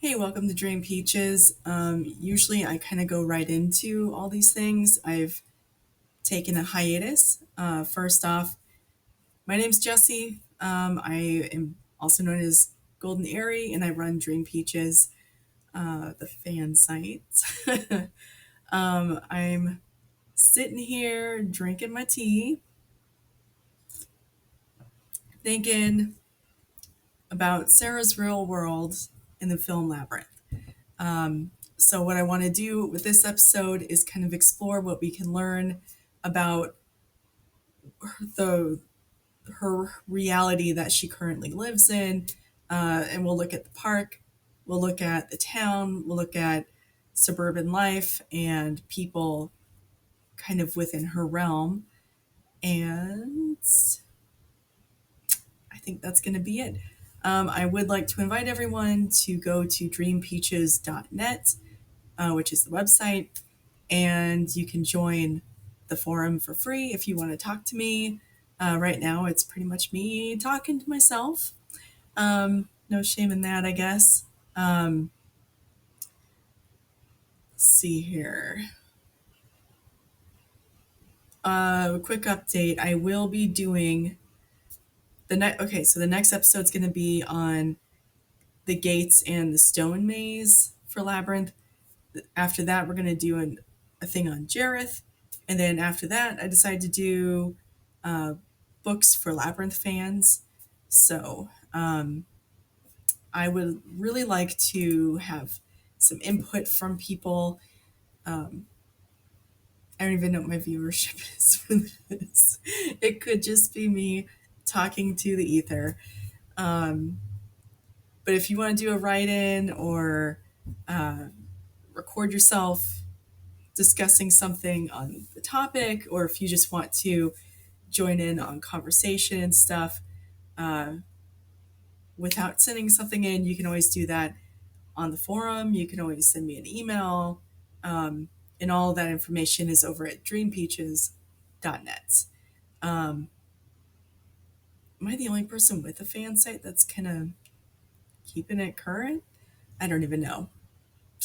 Hey, welcome to Dream Peaches. Usually I kind of go right into all these things. I've taken a hiatus. First off, my name's Jessie. I am also known as Golden Airy, and I run Dream Peaches, the fan site. I'm sitting here drinking my tea, thinking about Sarah's real world in the film Labyrinth. So, what I want to do with this episode is kind of explore what we can learn about the her reality that she currently lives in, and we'll look at the park, we'll look at the town, we'll look at suburban life and people kind of within her realm, and I think that's going to be it. I would like to invite everyone to go to dreampeaches.net, which is the website, and you can join the forum for free if you want to talk to me. Right now, it's pretty much me talking to myself. No shame in that, I guess. Let's see here. Quick update. I will be doing the next. Okay, so the next episode's going to be on the gates and the stone maze for Labyrinth. After that, we're going to do a thing on Jareth. And then after that, I decided to do uh, books for Labyrinth fans. So I would really like to have some input from people. Um, I don't even know what my viewership is for this. It could just be me talking to the ether. Um, but if you want to do a write in or uh, record yourself discussing something on the topic, or if you just want to join in on conversation and stuff uh, without sending something in, you can always do that on the forum. You can always send me an email. And all of that information is over at dreampeaches.net. Um, am I the only person with a fan site that's kind of keeping it current? I don't even know.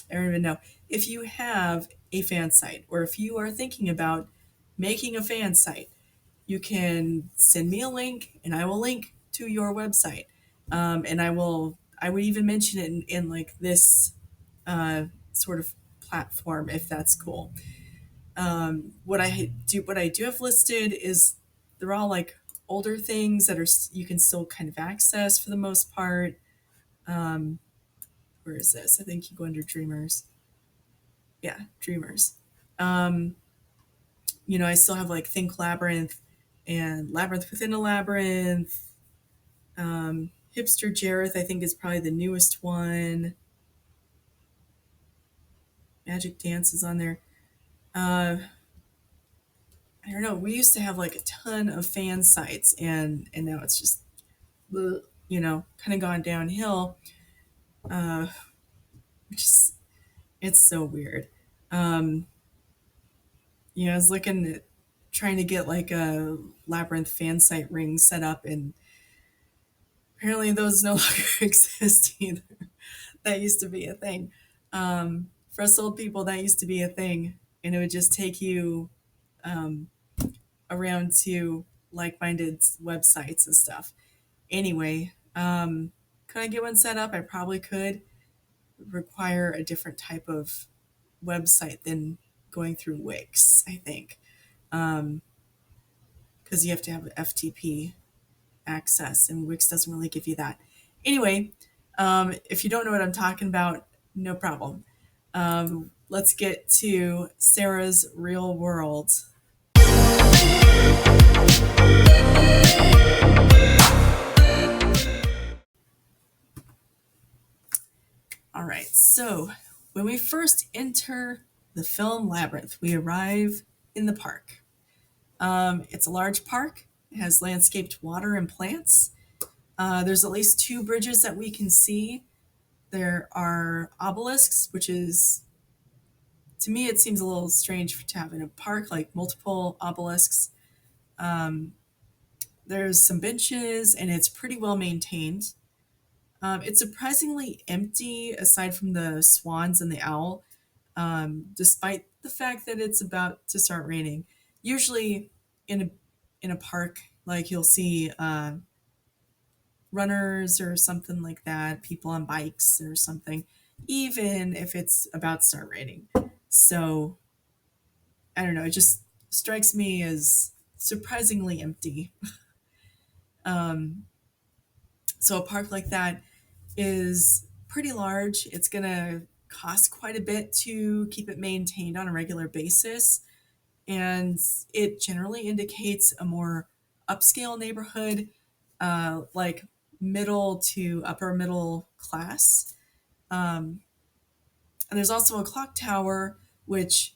I don't even know. If you have a fan site, or if you are thinking about making a fan site, you can send me a link and I will link to your website. And I would even mention it in like this sort of platform if that's cool. What I do have listed is they're all like older things that are you can still kind of access for the most part. Um, where is this? I think you go under Dreamers. Yeah, Dreamers. Um, I still have like Think Labyrinth and Labyrinth Within a Labyrinth. Hipster Jareth, I think, is probably the newest one. Magic Dance is on there. Uh, I don't know. We used to have like a ton of fan sites, and now it's just, kind of gone downhill, uh, which is it's so weird. Um, I was looking at trying to get like a Labyrinth fan site ring set up, and apparently those no longer exist either. That used to be a thing. For us old people, that used to be a thing, and it would just take you um, around to like-minded websites and stuff. Anyway, could I get one set up? I probably could. Require a different type of website than going through Wix, I think, because you have to have FTP access, and Wix doesn't really give you that. Anyway, if you don't know what I'm talking about, no problem. Let's get to Sarah's real world. All right, so when we first enter the film Labyrinth, we arrive in the park. It's a large park. It has landscaped water and plants. There's at least two bridges that we can see. There are obelisks, which is, to me, it seems a little strange to have in a park like multiple obelisks. There's some benches, and it's pretty well maintained. It's surprisingly empty aside from the swans and the owl, despite the fact that it's about to start raining. Usually, in a in a park, like you'll see runners or something like that, people on bikes or something, even if it's about to start raining. So I don't know. It just strikes me as surprisingly empty. Um, so a park like that is pretty large. It's going to cost quite a bit to keep it maintained on a regular basis. And it generally indicates a more upscale neighborhood, like middle to upper middle class. Um, and there's also a clock tower, which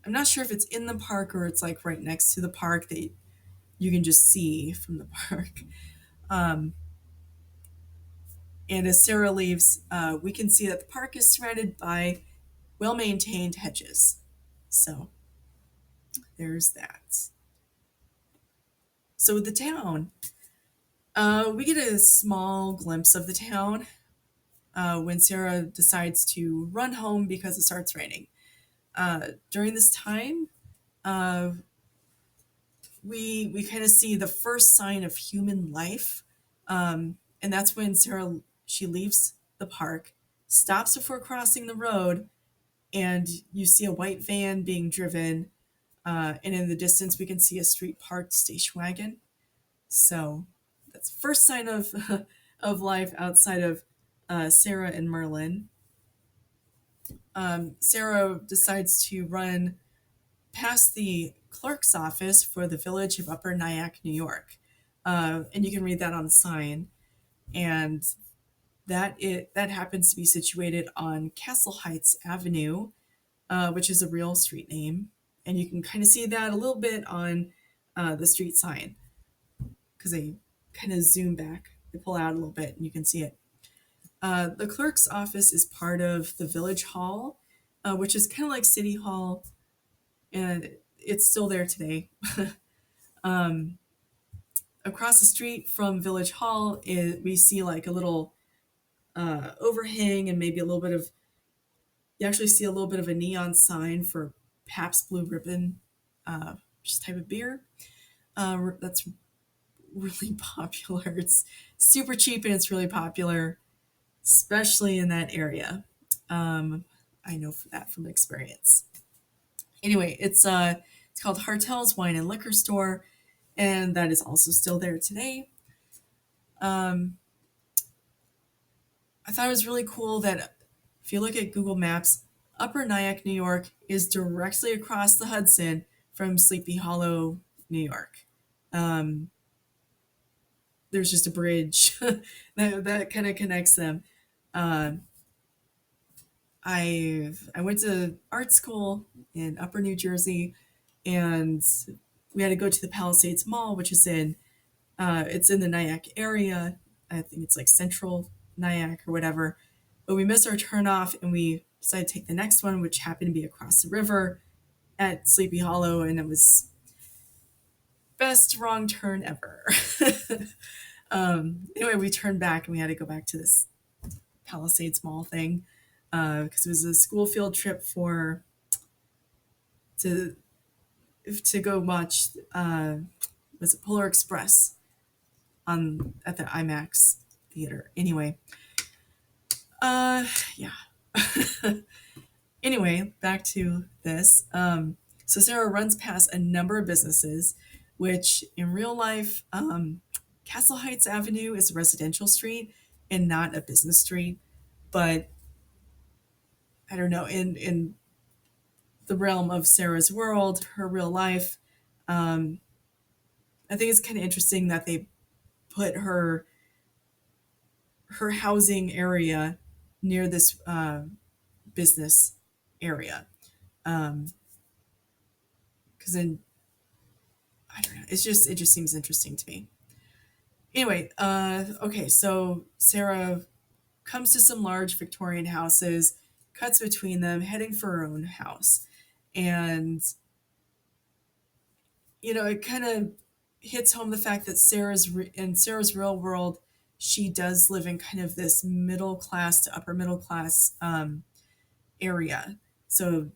I'm not sure if it's in the park or it's like right next to the park that you can just see from the park. Um, and as Sarah leaves, we can see that the park is surrounded by well maintained hedges. So there's that. So with the town, we get a small glimpse of the town when Sarah decides to run home because it starts raining. During this time, uh, we kind of see the first sign of human life, and that's when Sarah she leaves the park, stops before crossing the road, and you see a white van being driven, and in the distance we can see a street parked station wagon. So that's the first sign of of life outside of Sarah and Merlin. Sarah decides to run past the clerk's office for the village of Upper Nyack, New York. And you can read that on the sign. And that happens to be situated on Castle Heights Avenue, which is a real street name. And you can kind of see that a little bit on the street sign because they kind of zoom back. They pull out a little bit and you can see it. The clerk's office is part of the village hall, which is kind of like City Hall, and it's still there today. um, Across the street from Village Hall, we see like a little overhang and maybe a little bit of, you actually see a little bit of a neon sign for Pabst Blue Ribbon, just type of beer. That's really popular. It's super cheap and it's really popular, especially in that area. I know for that from experience. Anyway, it's called Hartel's Wine and Liquor Store, and that is also still there today. Um, I thought it was really cool that if you look at Google Maps, Upper Nyack, New York is directly across the Hudson from Sleepy Hollow, New York. Um, there's just a bridge that kind of connects them. Uh, I went to art school in Upper New Jersey, and we had to go to the Palisades Mall, which is it's in the Nyack area. I think it's like Central Nyack or whatever. But we missed our turn off, and we decided to take the next one, which happened to be across the river at Sleepy Hollow, and it was best wrong turn ever. Anyway, we turned back and we had to go back to this Palisades Mall thing because it was a school field trip for to go watch was it Polar Express on at the IMAX theater. Anyway, yeah. Anyway, back to this. So Sarah runs past a number of businesses, which in real life, Castle Heights Avenue is a residential street and not a business street. But I don't know, in the realm of Sarah's world, her real life, um, I think it's kind of interesting that they put her housing area near this business area. Because then I don't know, it just seems interesting to me. Anyway, okay, so Sarah comes to some large Victorian houses, cuts between them, heading for her own house, and it kind of hits home the fact that in Sarah's real world, she does live in kind of this middle class to upper middle class area. So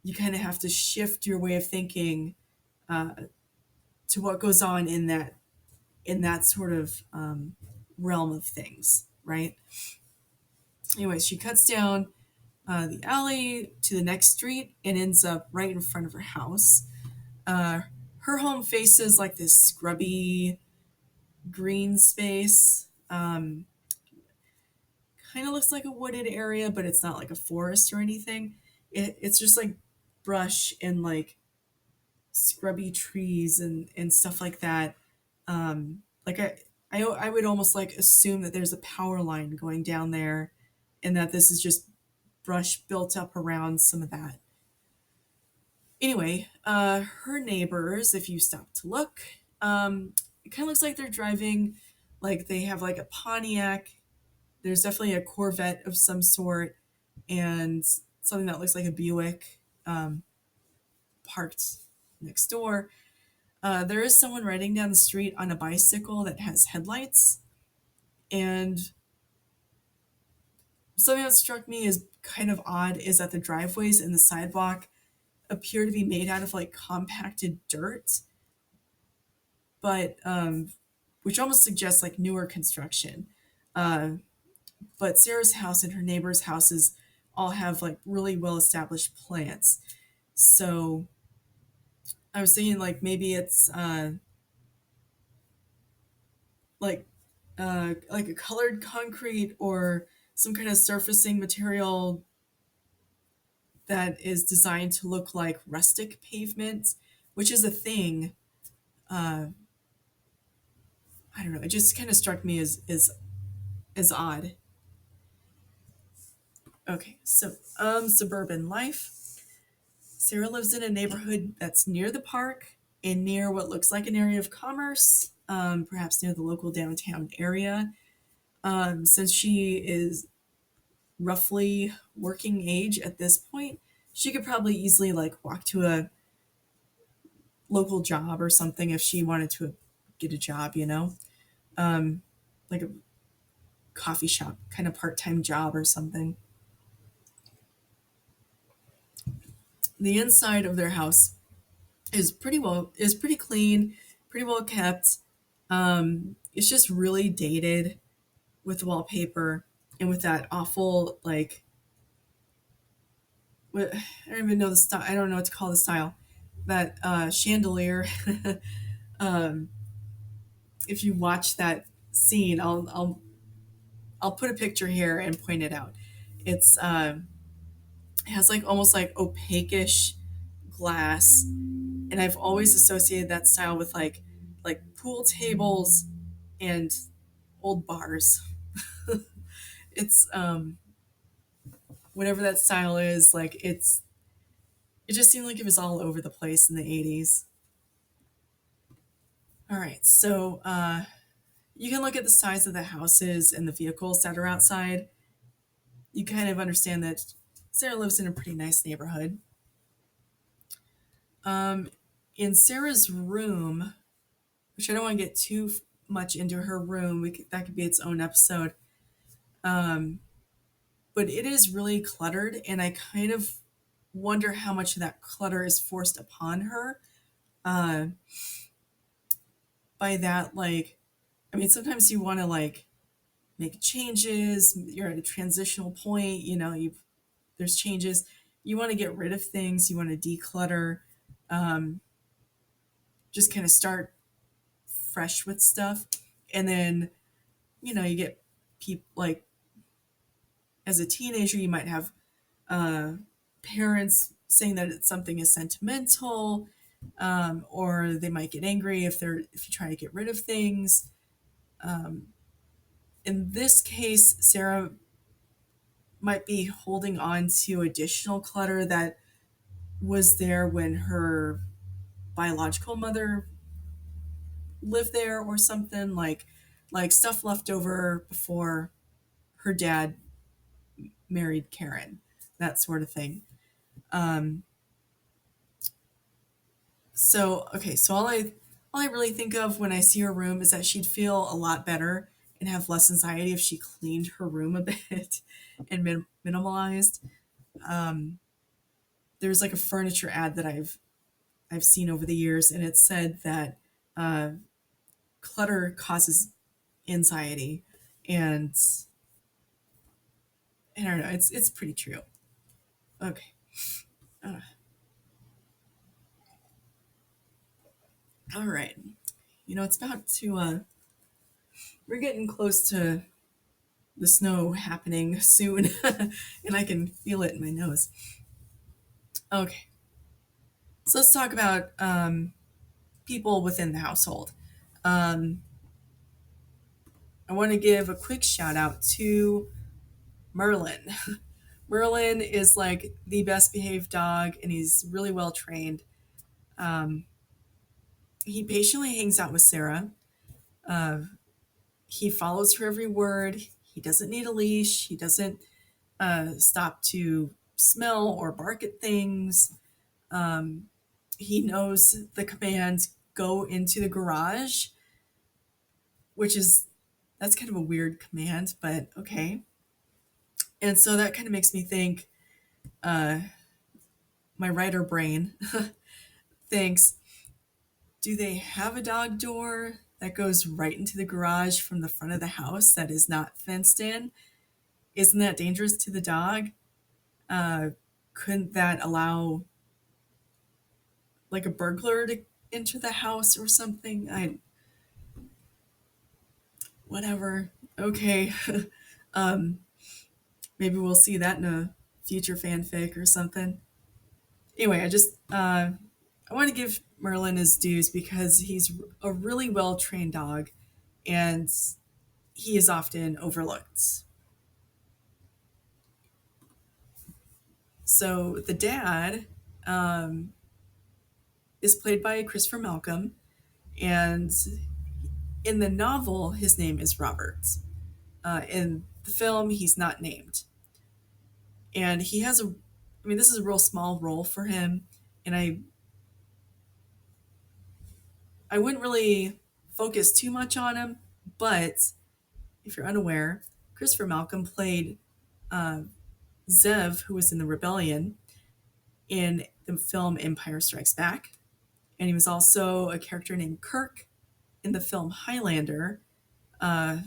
you kind of have to shift your way of thinking uh, to what goes on in that sort of realm of things, right? Anyway, she cuts down the alley to the next street and ends up right in front of her house. Uh, Her home faces like this scrubby green space. Kind of looks like a wooded area, but it's not like a forest or anything. It's just like brush and like scrubby trees and stuff like that. Like I would almost like assume that there's a power line going down there, and that this is just brush built up around some of that. Anyway, her neighbors, if you stop to look, it kind of looks like they're driving, like they have like a Pontiac. There's definitely a Corvette of some sort, and something that looks like a Buick parked next door. There is someone riding down the street on a bicycle that has headlights, and something that struck me as kind of odd is that the driveways and the sidewalk appear to be made out of like compacted dirt, but which almost suggests like newer construction. Uh, but Sarah's house and her neighbor's houses all have like really well established plants. So I was thinking like maybe it's like like a colored concrete or some kind of surfacing material that is designed to look like rustic pavement, which is a thing. Uh, I don't know. It just kind of struck me as odd. Okay, so suburban life. Sarah lives in a neighborhood that's near the park and near what looks like an area of commerce, perhaps near the local downtown area. Since she is roughly working age at this point, she could probably easily like walk to a local job or something if she wanted to get a job, like a coffee shop kind of part-time job or something. The inside of their house is pretty clean, pretty well kept. It's just really dated with wallpaper and with that awful like what I don't even know the style. I don't know what to call the style. That chandelier. um, if you watch that scene, I'll put a picture here and point it out. It's it has like almost like opaquish glass, and I've always associated that style with like pool tables and old bars. It's whatever that style is, like it just seemed like it was all over the place in the 80s. All right, so you can look at the size of the houses and the vehicles that are outside. You kind of understand that Sarah lives in a pretty nice neighborhood. Um, in Sarah's room, which I don't want to get too much into her room, that could be its own episode. Um, but it is really cluttered, and I kind of wonder how much of that clutter is forced upon her. Uh, by that, like, I mean, sometimes you want to like make changes. You're at a transitional point. There's changes. You want to get rid of things. You want to declutter. Um, just kind of start fresh with stuff, and then you get people like as a teenager, you might have uh, parents saying that something is sentimental, or they might get angry if you try to get rid of things. Um, in this case, Sarah might be holding on to additional clutter that was there when her biological mother lived there or something like stuff left over before her dad married Karen, that sort of thing. Um, so okay, so all I really think of when I see her room is that she'd feel a lot better and have less anxiety if she cleaned her room a bit and minimalized. Um, there's like a furniture ad that I've seen over the years, and it said that uh, clutter causes anxiety, and I don't know, it's pretty true. Okay, uh, all right. It's about to. We're getting close to the snow happening soon, and I can feel it in my nose. Okay, so let's talk about people within the household. Um, I want to give a quick shout out to Merlin. Merlin is like the best behaved dog, and he's really well trained. Um, he patiently hangs out with Sarah. Uh, he follows her every word. He doesn't need a leash. He doesn't stop to smell or bark at things. Um, he knows the command go into the garage, which is that's kind of a weird command, but okay. And so that kind of makes me think, uh, my writer brain thinks, do they have a dog door that goes right into the garage from the front of the house that is not fenced in? Isn't that dangerous to the dog? Uh, couldn't that allow like a burglar to enter the house or something? Whatever. Okay. um, maybe we'll see that in a future fanfic or something. Anyway, I want to give Merlin his dues because he's a really well trained dog, and he is often overlooked. So the dad um, is played by Christopher Malcolm, and in the novel, his name is Robert. In the film, he's not named, and he has a. I mean, this is a real small role for him, and I wouldn't really focus too much on him, but if you're unaware, Christopher Malcolm played uh, Zev, who was in the rebellion in the film Empire Strikes Back. And he was also a character named Kirk in the film Highlander. Uh,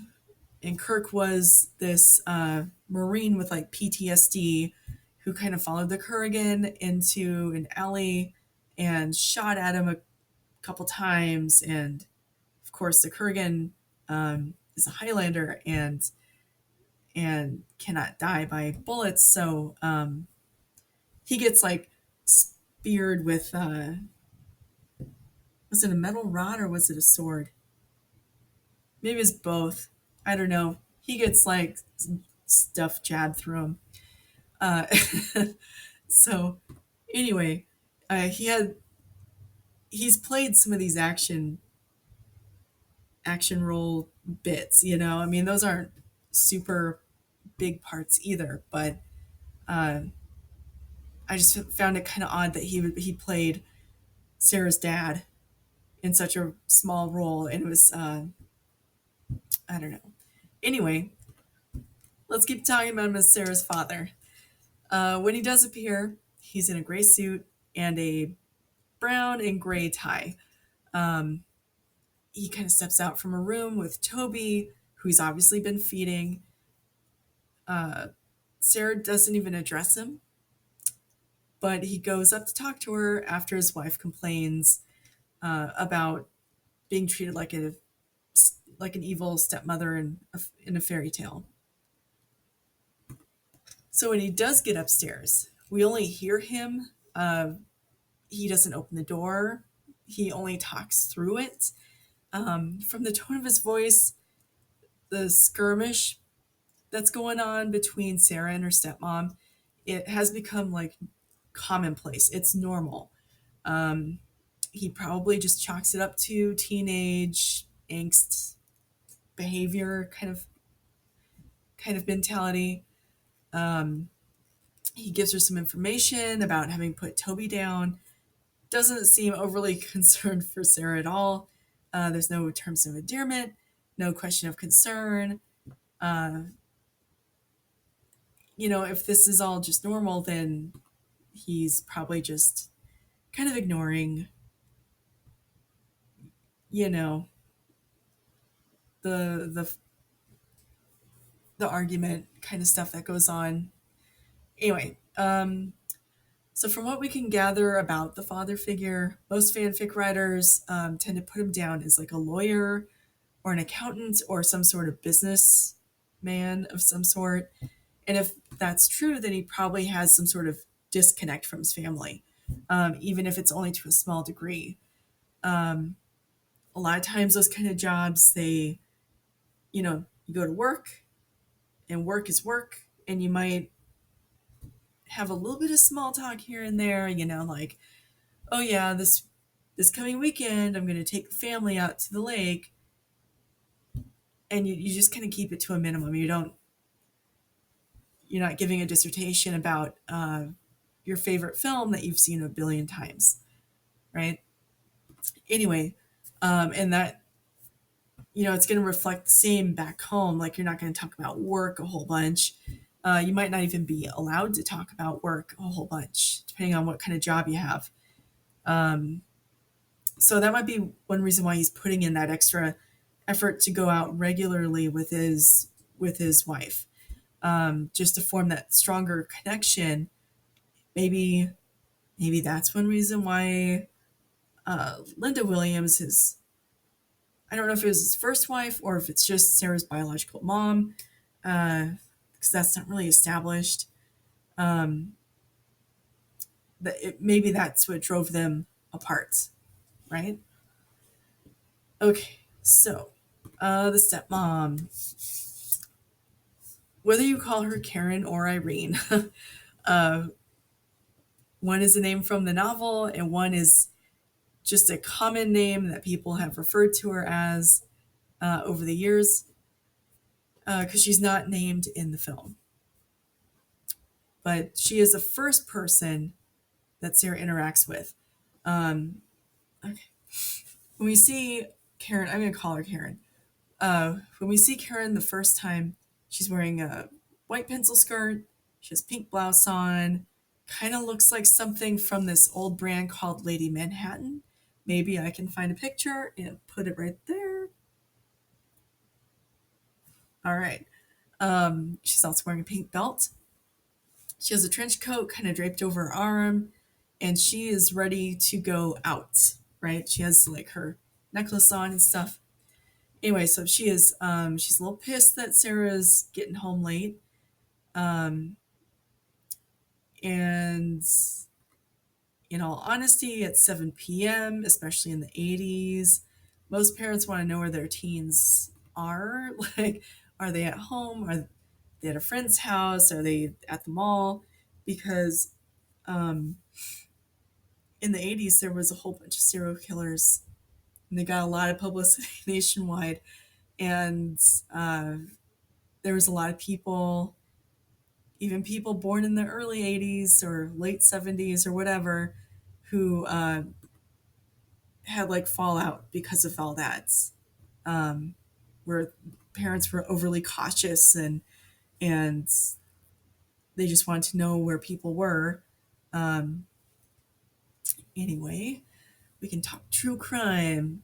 and Kirk was this Marine with like PTSD who kind of followed the Kurgan into an alley and shot at him a couple times. And of course, the Kurgan is a Highlander and cannot die by bullets. So he gets like speared with was it a metal rod or was it a sword? Maybe it's both. I don't know. He gets like stuff jabbed through him. Uh, so anyway, he's played some of these action role bits. I mean, those aren't super big parts either, but uh, I just found it kind of odd that he played Sarah's dad in such a small role, and it was I don't know. Anyway, let's keep talking about him as Sarah's father. When he does appear, he's in a gray suit and a brown and gray tie. Um, he kind of steps out from a room with Toby, who he's obviously been feeding. Uh, Sarah doesn't even address him, but he goes up to talk to her after his wife complains about being treated like an evil stepmother in a fairy tale. So when he does get upstairs, we only hear him. He doesn't open the door. He only talks through it. From the tone of his voice, the skirmish that's going on between Sarah and her stepmom, it has become like commonplace. It's normal. Um, he probably just chalks it up to teenage angst behavior kind of mentality. Um, he gives her some information about having put Toby down. Doesn't seem overly concerned for Sarah at all. There's no terms of endearment, no question of concern. Uh, if this is all just normal, then he's probably just kind of ignoring, you know, the the argument kind of stuff that goes on. Anyway, so from what we can gather about the father figure, most fanfic writers tend to put him down as like a lawyer or an accountant or some sort of business man of some sort. And if that's true, then he probably has some sort of disconnect from his family, even if it's only to a small degree. Um, a lot of times, those kind of jobs, you go to work, and work is work, and you might have a little bit of small talk here and there, like, oh yeah, this coming weekend, I'm going to take the family out to the lake, and you just kind of keep it to a minimum. You're not giving a dissertation about your favorite film that you've seen a billion times, right? Anyway, and that it's going to reflect the same back home. Like you're not going to talk about work a whole bunch. You might not even be allowed to talk about work a whole bunch, depending on what kind of job you have. So that might be one reason why he's putting in that extra effort to go out regularly with his wife, just to form that stronger connection. Maybe that's one reason why Linda Williams is. I don't know if it was his first wife or if it's just Sarah's biological mom, because that's not really established. But maybe that's what drove them apart, right? Okay, so the stepmom, whether you call her Karen or Irene, uh, one is a name from the novel, and one is just a common name that people have referred to her as over the years, because she's not named in the film. But she is the first person that Sarah interacts with. Okay. When we see Karen, I'm going to call her Karen. When we see Karen the first time, she's wearing a white pencil skirt. She has pink blouse on. Kind of looks like something from this old brand called Lady Manhattan. Maybe I can find a picture and put it right there. All right. She's also wearing a pink belt. She has a trench coat kind of draped over her arm, and she is ready to go out, right? She has like her necklace on and stuff. Anyway, so she's a little pissed that Sarah's getting home late. And in all honesty, at 7 p.m., especially in the 80s, most parents want to know where their teens are. Like, are they at home? Are they at a friend's house? Are they at the mall? Because in the 80s, there was a whole bunch of serial killers, and they got a lot of publicity nationwide. And there was a lot of people, even people born in the early 80s or late 70s or whatever, who had like fallout because of all that, where parents were overly cautious and they just wanted to know where people were. Anyway, we can talk true crime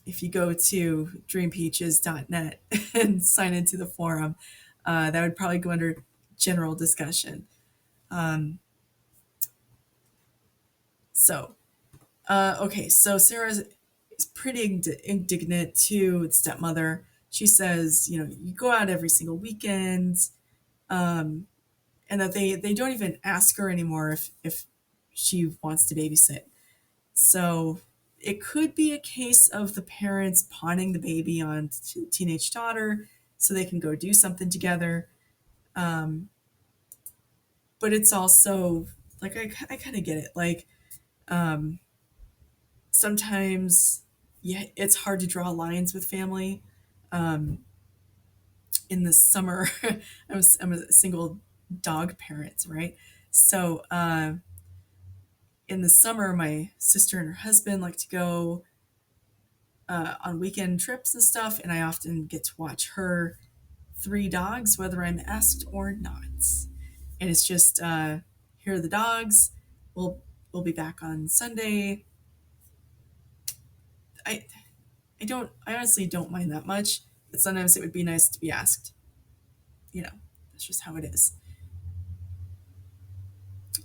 if you go to dreampeaches.net and sign into the forum. That would probably go under general discussion. Okay, so Sarah is pretty indignant to the stepmother. She says, you go out every single weekend, and that they don't even ask her anymore if she wants to babysit. So it could be a case of the parents pawning the baby on teenage daughter so they can go do something together. But it's also like I kind of get it. Like sometimes, yeah, it's hard to draw lines with family. In the summer, I'm a single dog parent, right? So in the summer, my sister and her husband like to go on weekend trips and stuff, and I often get to watch her three dogs, whether I'm asked or not. And it's just here are the dogs. We'll we'll be back on Sunday. I I honestly don't mind that much, but sometimes it would be nice to be asked. You know, that's just how it is.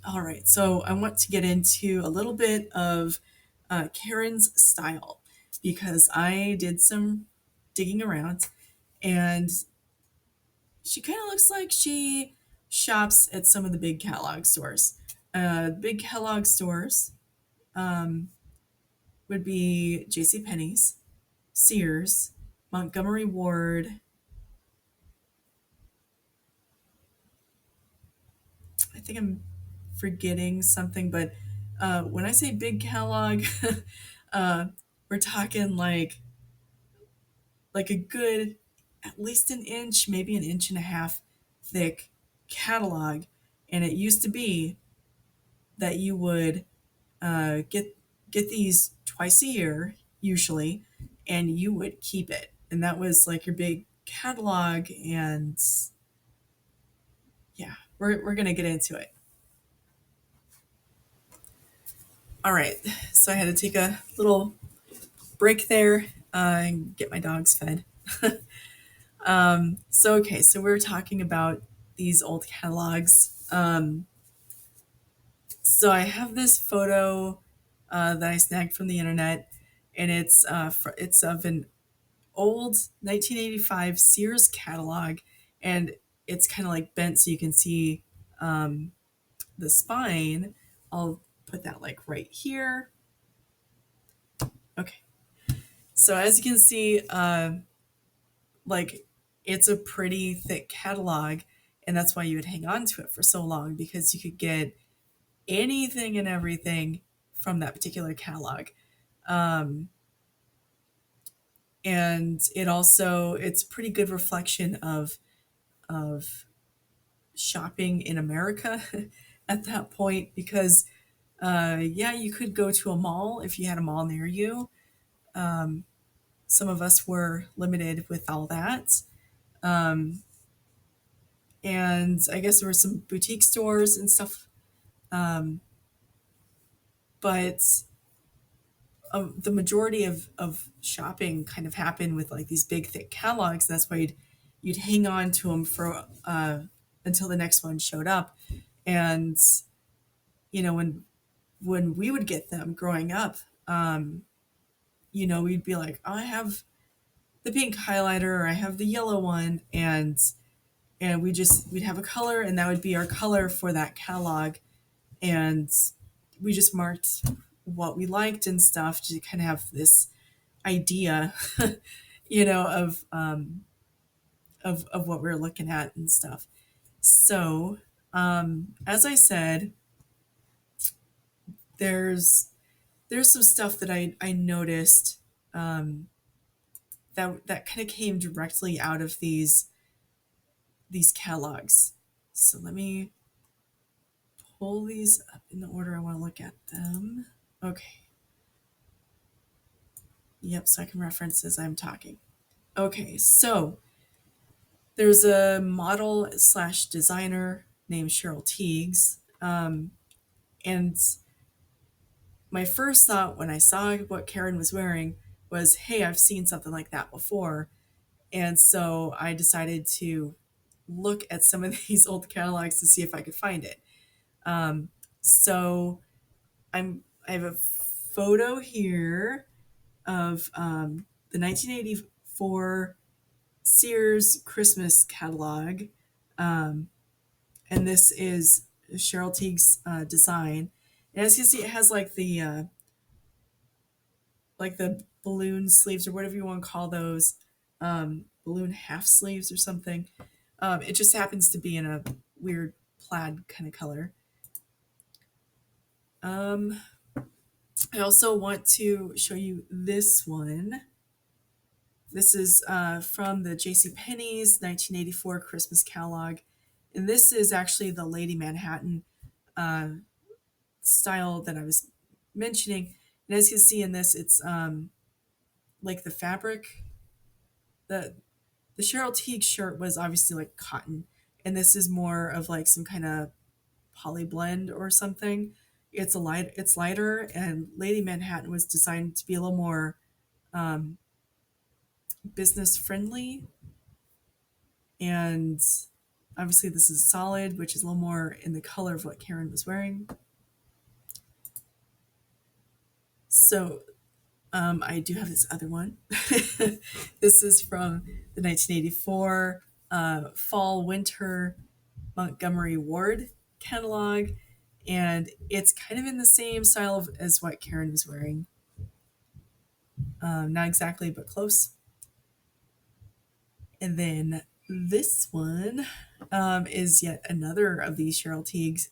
All right, so I want to get into a little bit of Karen's style because I did some digging around, and she kind of looks like she shops at some of the big catalog stores. Big catalog stores um, would be J.C. Penney's, Sears, Montgomery Ward. I think I'm forgetting something, but when I say big catalog, uh, we're talking like a good at least an inch, maybe an inch and a half thick catalog. And it used to be that you would get these twice a year usually, and you would keep it, and that was like your big catalog. And yeah, we're gonna get into it. All right, so I had to take a little break there and get my dogs fed. So okay, so we were talking about these old catalogs. So I have this photo that I snagged from the internet, and it's of an old 1985 Sears catalog, and it's kind of like bent so you can see um, the spine. I'll put that like right here. Okay, so as you can see, like it's a pretty thick catalog, and that's why you would hang on to it for so long because you could get anything and everything from that particular catalog. Um, and it's a pretty good reflection of shopping in America at that point because yeah, you could go to a mall if you had a mall near you. Um, some of us were limited with all that. Um, and I guess there were some boutique stores and stuff. Um, but the majority of shopping kind of happened with like these big thick catalogs. That's why you'd hang on to them for until the next one showed up. And when we would get them growing up, um, we'd be like, oh, I have the pink highlighter or I have the yellow one, and we'd have a color, and that would be our color for that catalog. And we just marked what we liked and stuff to kind of have this idea, of what we are looking at and stuff. So, as I said, there's some stuff that I noticed um, that kind of came directly out of these catalogs. So let me pull these up in the order I want to look at them. Okay. Yep, so I can reference as I'm talking. Okay, so there's a model slash designer named Cheryl Teagues. And my first thought when I saw what Karen was wearing was, hey, I've seen something like that before. And so I decided to look at some of these old catalogs to see if I could find it. Um, so I have a photo here of the 1984 Sears Christmas catalog, um, and this is Cheryl Teague's design. And as you see, it has like the balloon sleeves or whatever you want to call those, balloon half sleeves or something. It just happens to be in a weird plaid kind of color. Um, I also want to show you this one. This is from the J.C. Penney's 1984 Christmas catalog. And this is actually the Lady Manhattan uh, style that I was mentioning. And as you can see in this, like the fabric. the the Cheryl Teague shirt was obviously like cotton, and this is more of like some kind of poly blend or something. It's lighter, and Lady Manhattan was designed to be a little more um, business friendly, and obviously this is solid, which is a little more in the color of what Karen was wearing. So I do have this other one. This is from the 1984 Fall Winter Montgomery Ward catalog, and it's kind of in the same style as what Karen was wearing. Not exactly, but close. And then this one is yet another of these Cheryl Teague's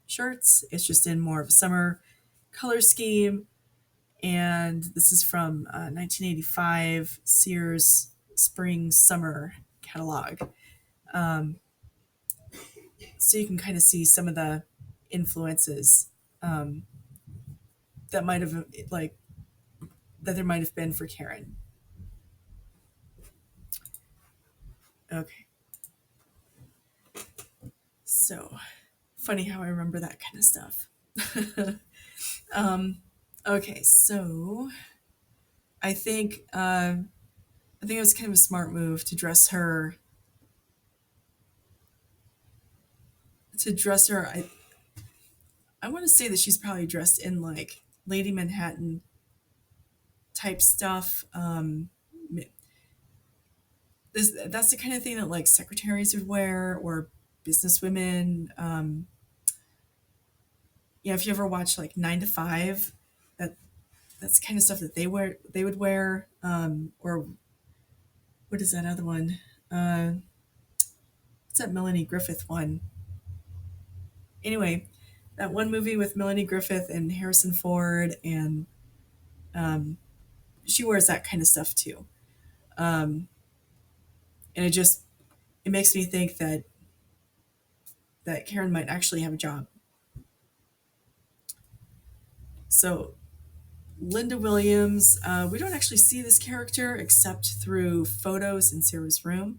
shirts. It's just in more of a summer color scheme. And this is from 1985 Sears Spring Summer catalog. Um, so you can kind of see some of the influences um, that might have like that there might have been for Karen. Okay, so funny how I remember that kind of stuff. Okay, so I think I think it was kind of a smart move to dress her. To dress her, I want to say that she's probably dressed in like Lady Manhattan type stuff. That's the kind of thing that like secretaries would wear or businesswomen. Yeah, if you ever watch like 9 to 5, that that's the kind of stuff that they would wear. Or what is that other one? What's that Melanie Griffith one? Anyway, that one movie with Melanie Griffith and Harrison Ford, and um, she wears that kind of stuff too. Um, and it makes me think that Karen might actually have a job. So Linda Williams, we don't actually see this character except through photos in Sarah's room.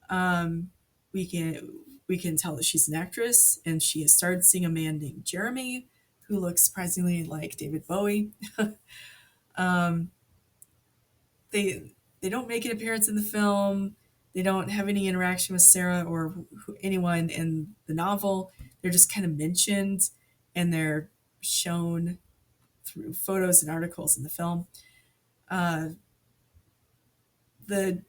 Um, we can we can tell that she's an actress, and she has starred seeing a man named Jeremy, who looks surprisingly like David Bowie. um, they don't make an appearance in the film. They don't have any interaction with Sarah or anyone in the novel. They're just kind of mentioned, and they're shown through photos and articles in the film. Uh, the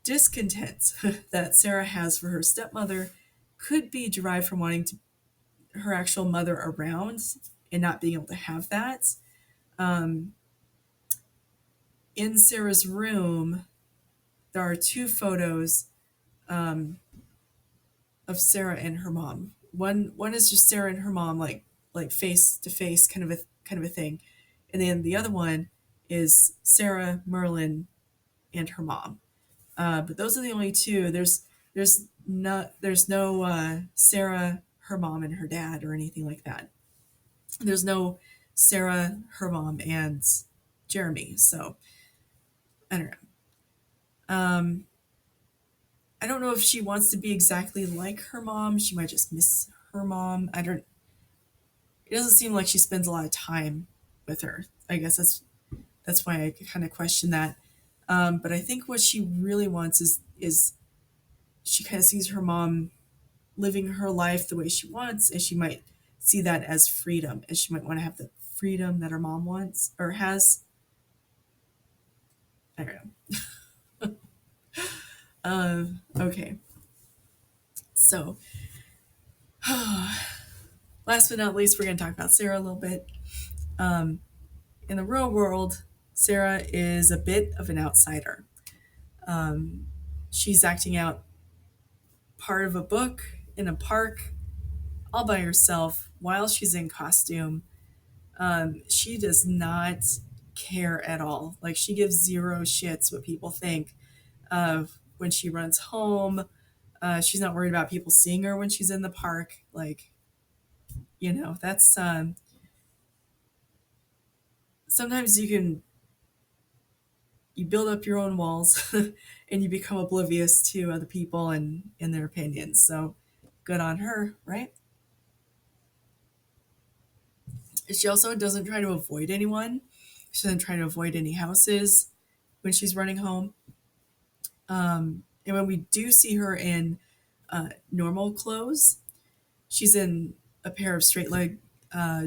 discontent that Sarah has for her stepmother could be derived from wanting her actual mother around and not being able to have that. Um, in Sarah's room, there are 2 photos um, of Sarah and her mom. One is just Sarah and her mom, like face to face, kind of a thing, and then the other one is Sarah, Merlin, and her mom. But those are the only 2. There's no Sarah, her mom, and her dad or anything like that. There's no Sarah, her mom, and Jeremy. So I don't know. I don't know if she wants to be exactly like her mom. She might just miss her mom. I don't. It doesn't seem like she spends a lot of time with her. I guess that's why I kind of question that. But I think what she really wants is she kind of sees her mom living her life the way she wants, and she might see that as freedom, and she might want to have the freedom that her mom wants or has. I don't know. Okay. So, last but not least, we're going to talk about Sarah a little bit. Um, in the real world, Sarah is a bit of an outsider. Um, she's acting out part of a book in a park all by herself while she's in costume. She does not care at all. Like, she gives 0 shits what people think. When she runs home, she's not worried about people seeing her when she's in the park. Like, that's sometimes you can you build up your own walls and you become oblivious to other people and their opinions. So good on her, right? She also doesn't try to avoid anyone. She doesn't try to avoid any houses when she's running home. And when we do see her in normal clothes, she's in a pair of straight leg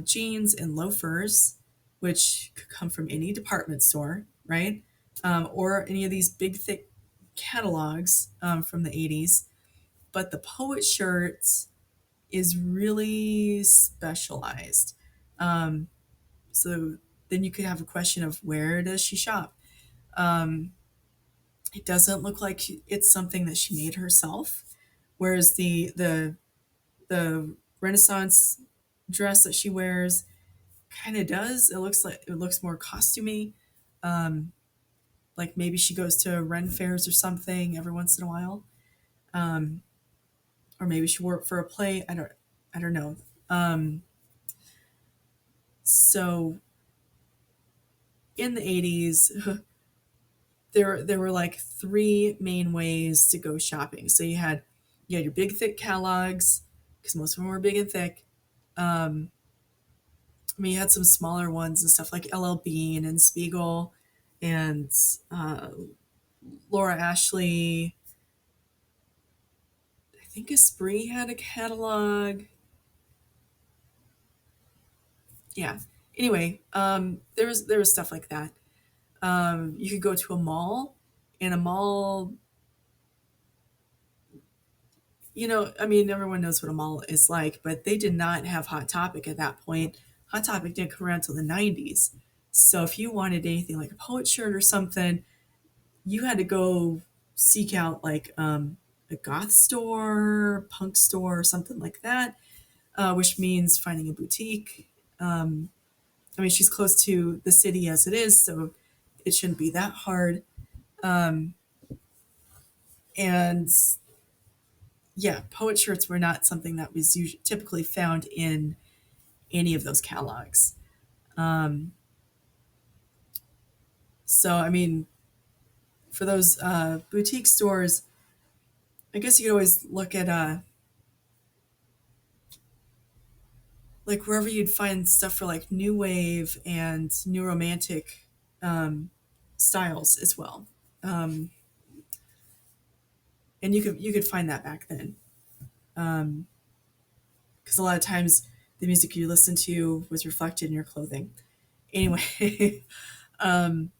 jeans and loafers, which could come from any department store, right? Or any of these big, thick catalogs from the 80s. But the poet shirt is really specialized. Um, so then you could have a question of where does she shop? Um, it doesn't look like it's something that she made herself, whereas the Renaissance dress that she wears kind of does. It looks more costumey. Um, like maybe she goes to Ren fairs or something every once in a while, um, or maybe she wore it for a play. I don't know. Um, so in the 80s, there were like three main ways to go shopping. So you had your big thick catalogs because most of them were big and thick. Um, I mean, you had some smaller ones and stuff like LL Bean and Spiegel and uh, Laura Ashley. I think Esprit had a catalog. Yeah. Anyway, there was stuff like that. You could go to a mall, and a mall, I mean, everyone knows what a mall is like, but they did not have Hot Topic at that point. Hot Topic didn't come around until the 90s. So if you wanted anything like a poet shirt or something, you had to go seek out like a goth store, punk store, or something like that, which means finding a boutique. I mean, she's close to the city as it is, so it shouldn't be that hard. Um, and yeah, poet shirts were not something that was typically found in any of those catalogs. Um, so, I mean, for those boutique stores, I guess you could always look at like wherever you'd find stuff for like new wave and new romantic um, styles as well. Um, and you could find that back then, because a lot of times the music you listened to was reflected in your clothing. Anyway, and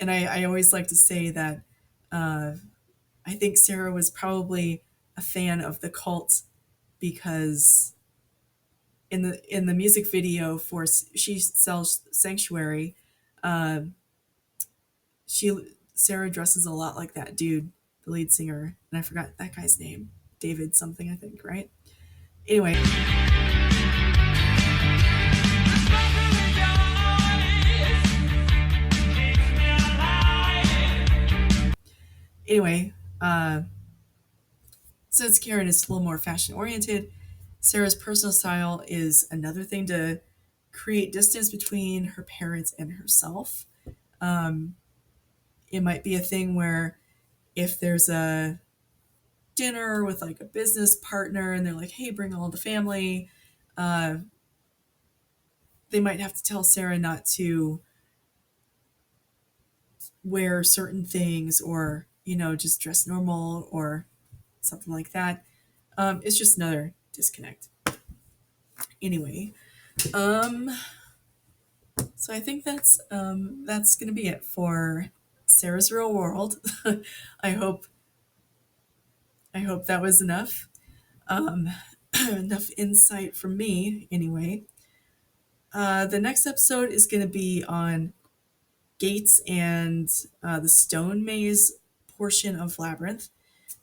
I always like to say that uh, I think Sarah was probably a fan of the Cult because in the music video for She Sells Sanctuary, uh, she Sarah dresses a lot like that dude, the lead singer, and I forgot that guy's name, David something, I think, right? Anyway, anyway, since Karen is a little more fashion oriented, Sarah's personal style is another thing to create distance between her parents and herself. Um, it might be a thing where if there's a dinner with like a business partner and they're like, hey, bring all the family, uh, they might have to tell Sarah not to wear certain things or, just dress normal or something like that. It's just another disconnect. Anyway, um, so I think that's gonna be it for Sarah's Real World. I hope I hope that was enough. Um, enough insight from me, anyway. The next episode is going to be on gates and the stone maze portion of Labyrinth.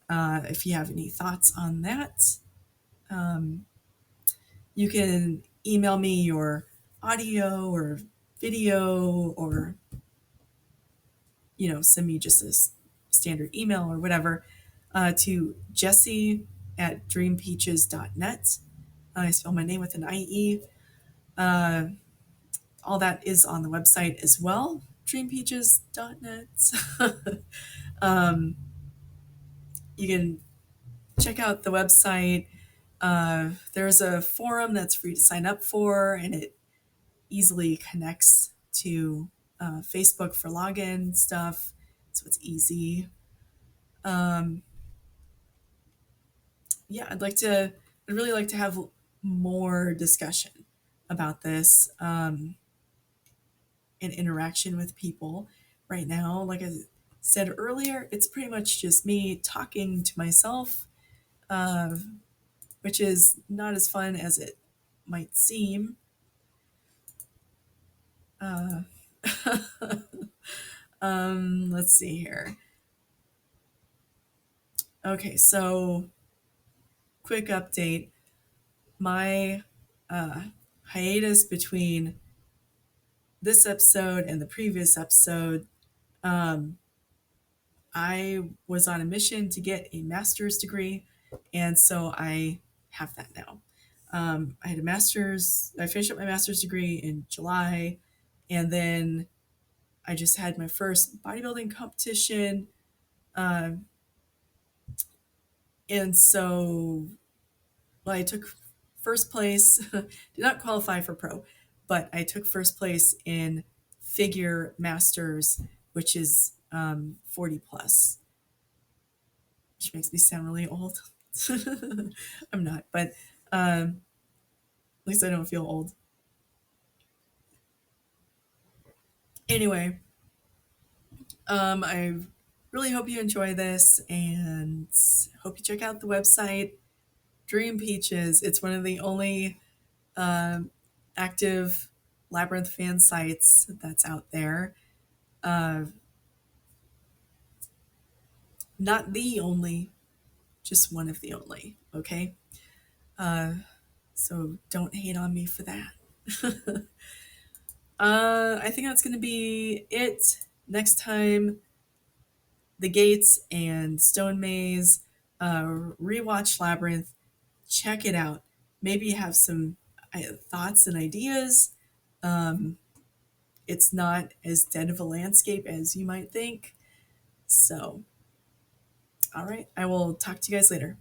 If you have any thoughts on that, um, you can email me your audio or video or, send me just a standard email or whatever to Jesse at dreampeaches.net. I spell my name with an IE. All that is on the website as well, dreampeaches.net. um, you can check out the website. There's a forum that's free to sign up for, and it easily connects to Facebook for login stuff, so it's easy. Um, yeah, I'd really like to have more discussion about this and interaction with people. Right now, like I said earlier, it's pretty much just me talking to myself, uh, which is not as fun as it might seem. Uh, let's see here. Okay, so quick update. My uh, hiatus between this episode and the previous episode, um, I was on a mission to get a master's degree, and so I have that now. I had a master's, I finished up my master's degree in July, and then I just had my first bodybuilding competition. Um, and so, well, I took first place, did not qualify for pro, but I took first place in figure masters, which is 40 plus, which makes me sound really old. I'm not, but at least I don't feel old. Anyway, I really hope you enjoy this and hope you check out the website Dream Peaches. It's one of the only um, active Labyrinth fan sites that's out there. Uh, not the only, just one of the only. Okay, uh, so don't hate on me for that. I think that's going to be it. Next time, the Gates and Stone Maze. Rewatch Labyrinth. Check it out. Maybe have some thoughts and ideas. Um, it's not as dead of a landscape as you might think. So, all right. I will talk to you guys later.